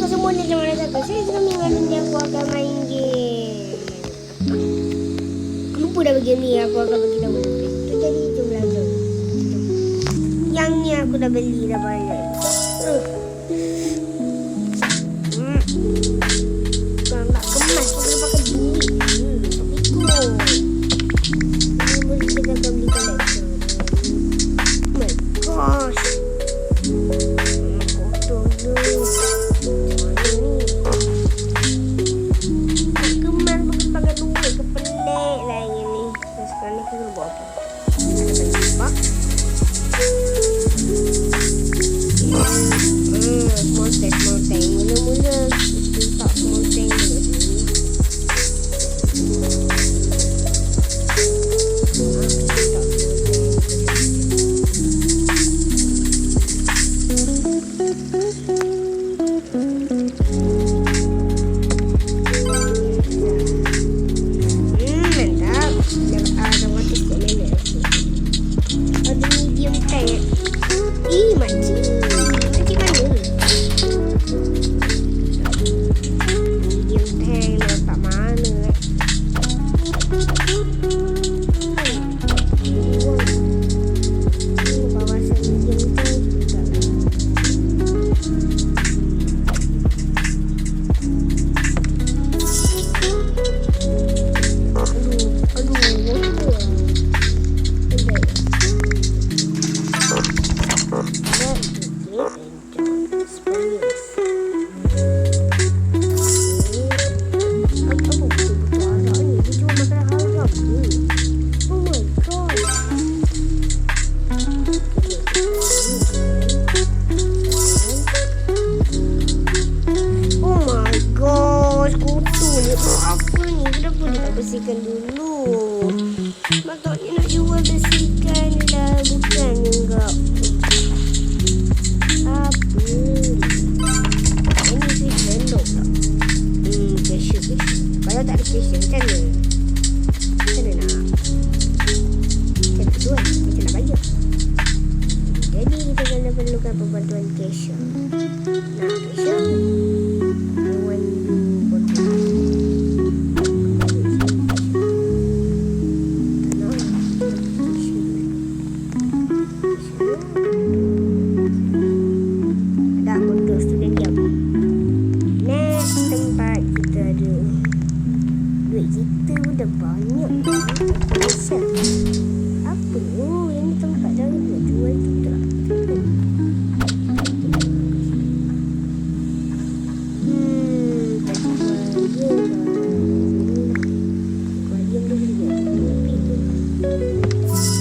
semua ni macam mana cakap. Saya suka minggu nanti aku akan main game. Aku lupa dah game ni. Aku akan bagi tahu. Itu jadi itu belajar. Yang ni aku dah beli dah banyak. Kalau nak kemas aku kena pakai duit. Ini boleh kita akan beli collection. Oh my gosh. Kotor tu. Mana ni? Nak kemas pun pakai duit ke pelik lah yang ni. Sekarang ni kita buat apa? Ada bak. Small tank. Mula-mula kita tak small tank dekat sini. Mantap. Ada water kot nenek. Ada medium tank. Makcik mana? Medium tank letak mana? Kawasan medium tank juga. Bersihkan dulu. Maksudnya nak jual bersihkan lah. Bukan enggak. Apa? Ini switch vendor pula. Cashier. Kalau tak ada cashier macam mana? Macam mana nak? Macam tu kan? Macam nak bayar. Jadi kita kena perlukan pembantuan cashier. Nah, cashier. Apa? Oh, yang ni tempat dah nak jual tu tak?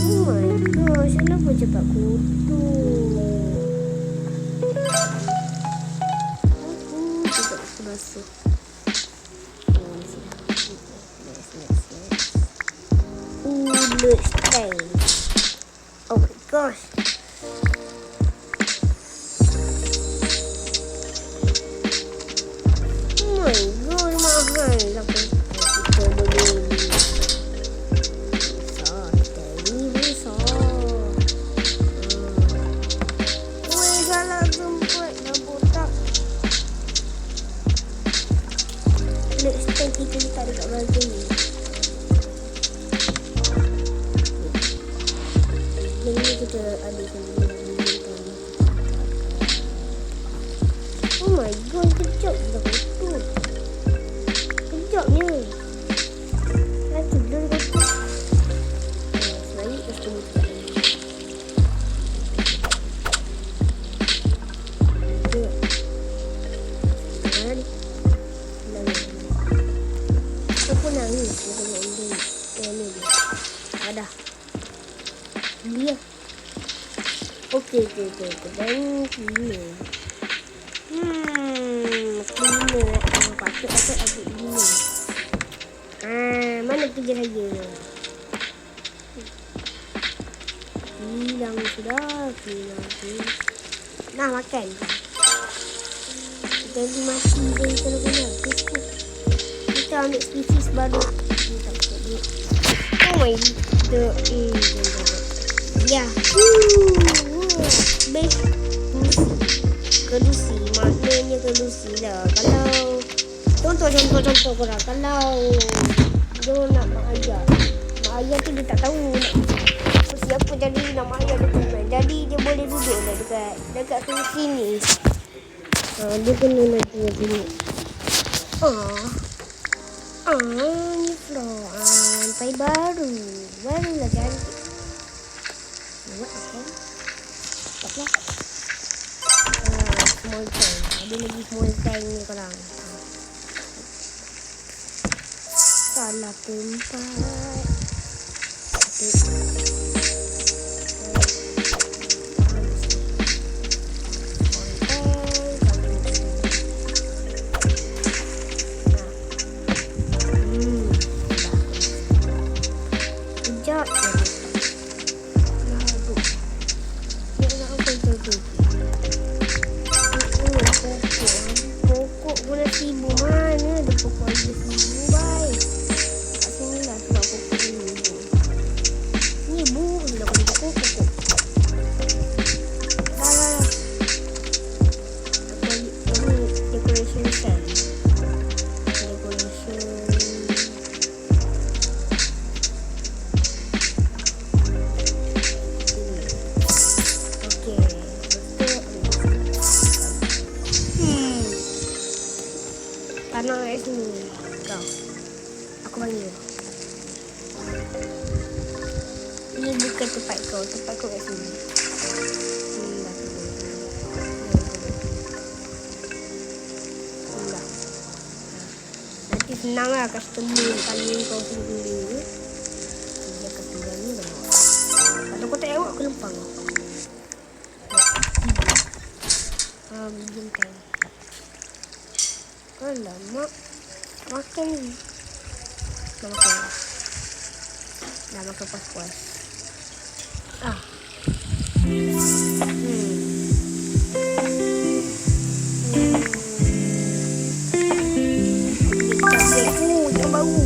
Oh my gosh, kenapa cepat kotor? Aku tidak basuh. Let's stay. Oh my gosh. Oh my god, mahal lah kita boleh besar. Ini besar. Weh, salah tempat dah botak. Let's stay kita letak dekat bahagian ni. Ini kita adukkan dulu. Oh my god, kejap dah kotor. Kejapnya. Lagi dulu kotor. Selanjutnya kita buka ini. Dan aku nangis dia tengok ini. Ini dia. Ada. Dia. Okey. Dan cleaner. Cleaner. Patut aku cleaner. Mana kerja saya? Hilang sudah. Nah, makan. Kita pergi mati dan kita kena. Kita ambil spesies baru. Oh my god. Ya. Best kedusi. Maknanya solusi lah. Kalau contoh korang, kalau dia nak mak ayah tu dia tak tahu nak siapa, jadi nak mak ayah dia komen. Jadi dia boleh duduk lah dekat sini. Dia kena nak buat sini. Ni Floan pai barulah cantik. Buat apa? Taklah. Small tank. Ada lagi small tank ni korang. Salah tempat. Pokok guna seribu mana ada pokok ada seribu baik. Kat sini lah sebab pokok ni. Ni bu sudah kena pokok. Dah. Ini decoration set. Tanah kat sini. Kau. Aku panggil. Ini bukan tempat kau. Tempat kau kat sini. Nanti senang lah customer panggil kau sendiri. Dia akan tinggal ni banyak. Kalau kau tak elok, aku lempang. Bintang. Alamak. Makan ni. Dah makan. Dah makan puas-puas. Yang baru.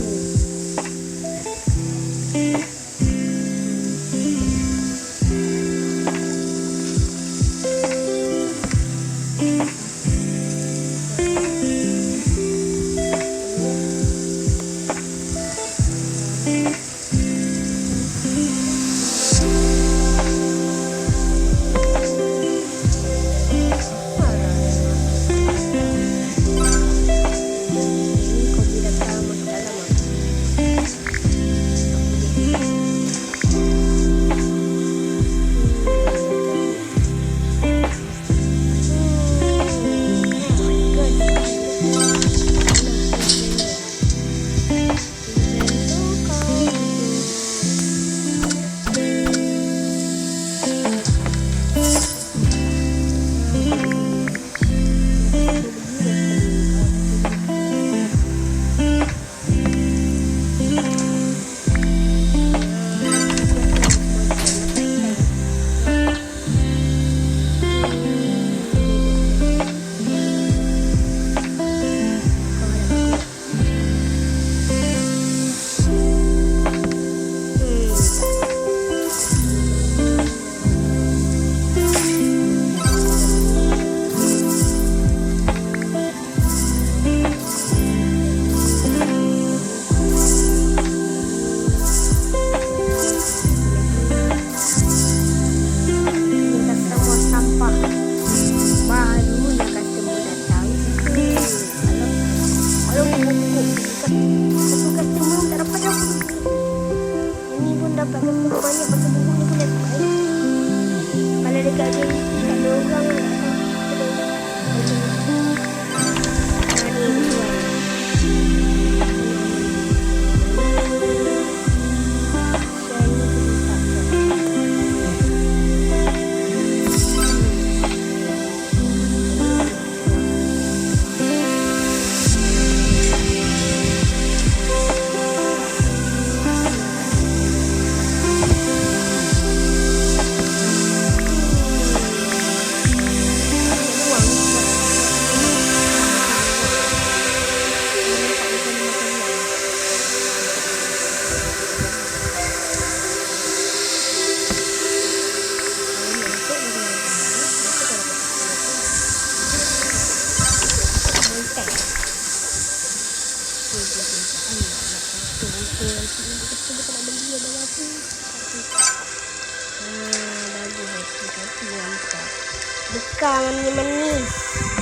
Buka manis-manis.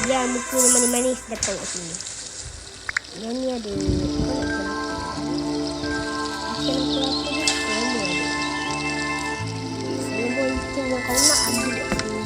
Dia muka manis-manis datang kat sini. Yang ni ada ikan apa dia? Semua itu yang kau nak ada kat sini.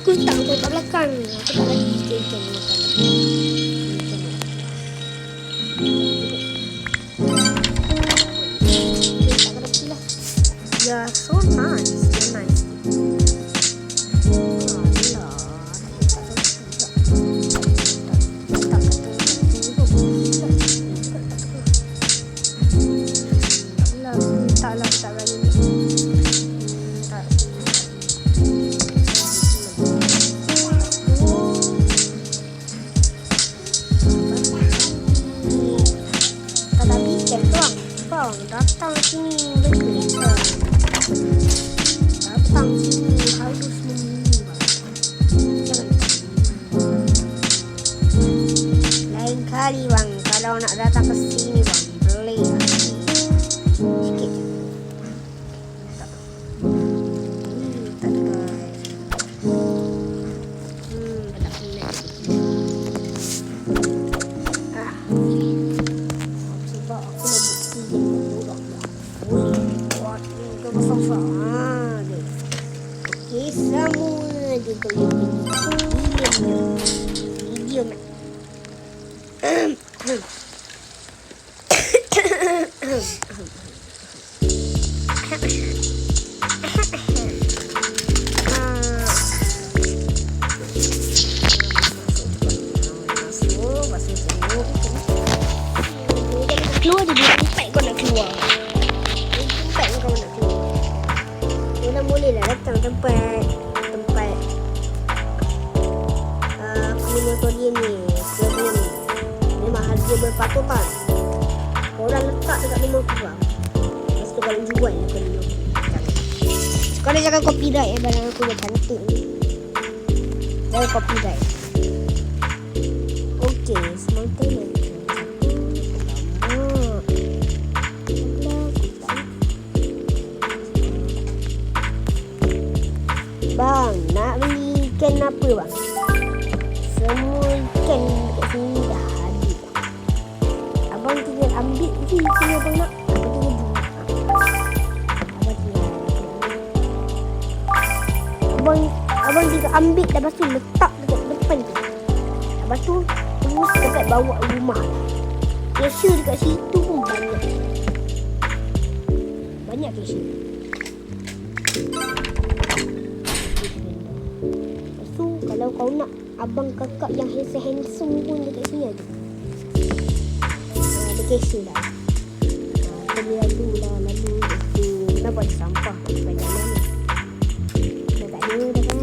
Aku tak kat belakang. Aku tak lagi sikit ikan makan. Yeah, so nice. So nice. bang, datang sini berita. Datang sini harus menunggu bang. Jangan. Lain kali bang, kalau nak datang ke sini bang, beli sikit. Tak ada. Semua dia video keluar dia tempat kau nak keluar. Tempat kau nak keluar. Kau boleh lah datang tempat kau ni. Memang harga berpatutan. Orang letak dekat rumah aku bang. Lepas tu kalau jual aku ni. Kau dah jangan copyright barang aku dah cantik ni. Jangan copyright. Okey, small tailor. Bang, nak beli ikan apa bang? Semua ikan dekat sini dah ada. Abang tinggal ambil je ikan abang nak. Abang tinggal ambil lepas tu letak dekat depan tu. Lepas tu terus dekat bawa rumah. Cashier dekat situ pun banyak. Banyak cashier. Kalau kau nak abang kakak yang handsome pun dekat sini ada. Ada cashier dah. Kita lalu tu. Kenapa ada sampah dekat jalan ni? Dah tak ada dah kan?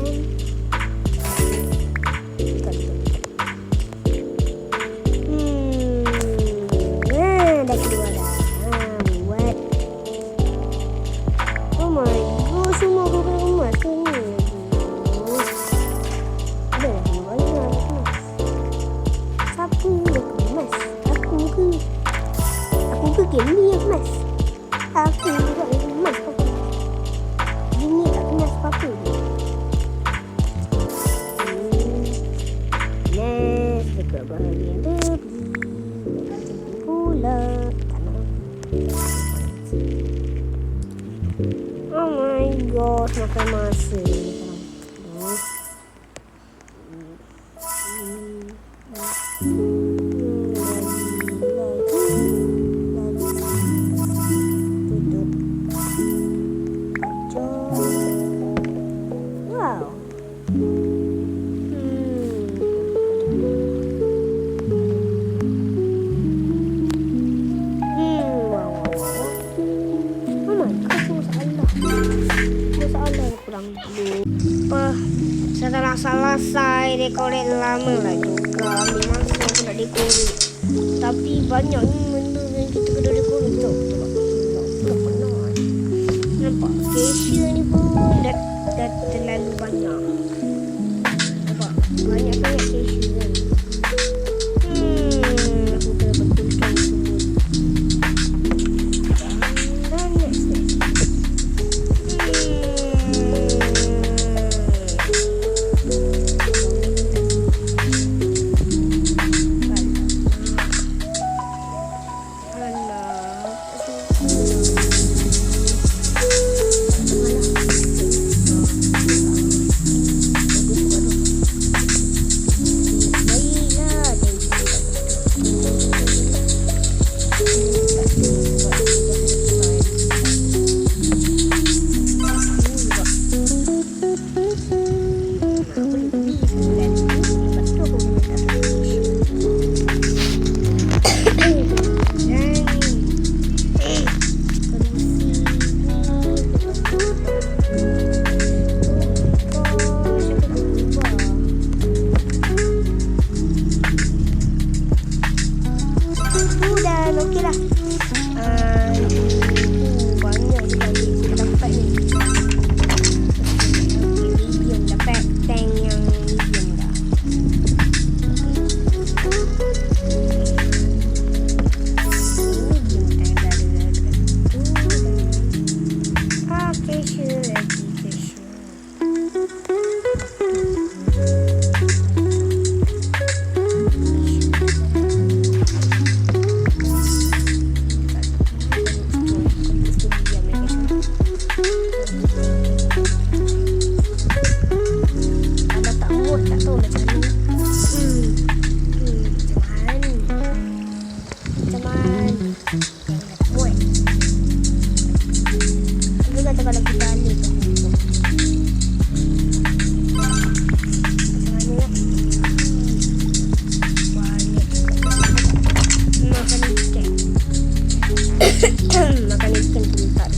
Dah keluar dah. Buat. Oh my god, semua kau rumah sini. Game ni yang kemas. Aku juga yang kemas apa. Ini tak kemas apa-apa. Next, dekat bahagian tepi. Tepi pula. Oh my god, makan masa. Setelah selesai dekorate lama lah juga. Ambil masa aku nak dekorate. Tapi banyak ni benda yang kita kena dekorate tau. Tak pernah. Nampak cashier ni pun dah terlalu banyak. Nampak banyak-banyak cashier kan. Aku kena betulkan semua. Dan next. Boy. Tapi kata kalau kita alih tu. Macam mana ya? Makan ikan. Makan ikan kita dekat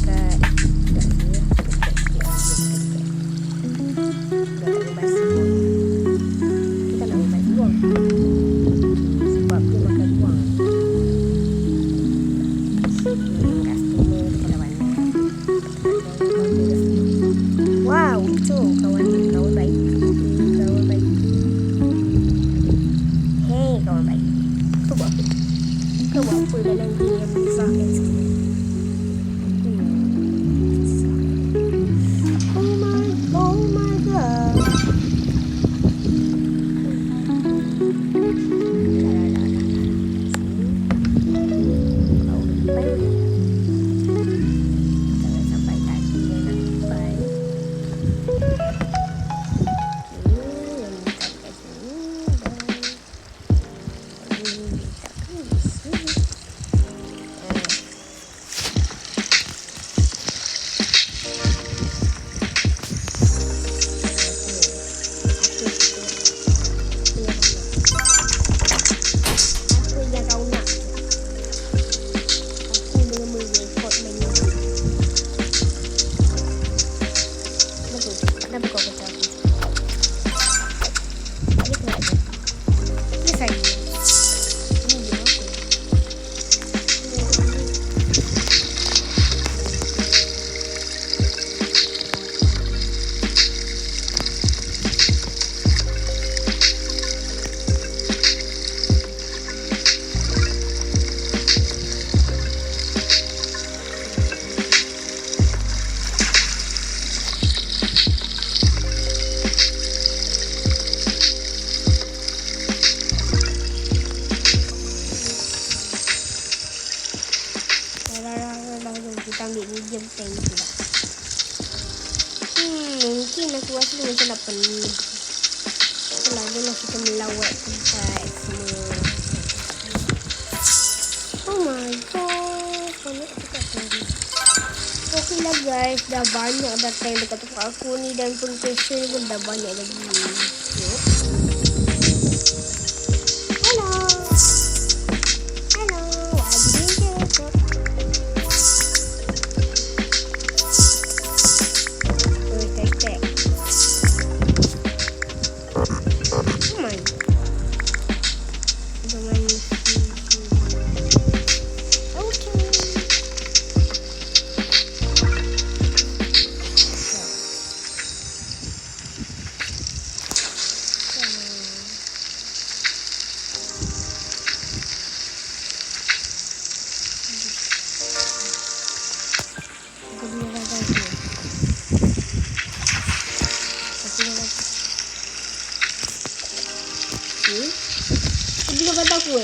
kita ambil medium tank pula. Mungkin aku rasa dia macam nak penuh. Selalulah kita melawat tempat semua. Oh my god, banyak dekat sini. Okey lah guys, dah banyak dah tank dekat tempat aku ni dan pun castle pun dah banyak lagi. Dia kata aku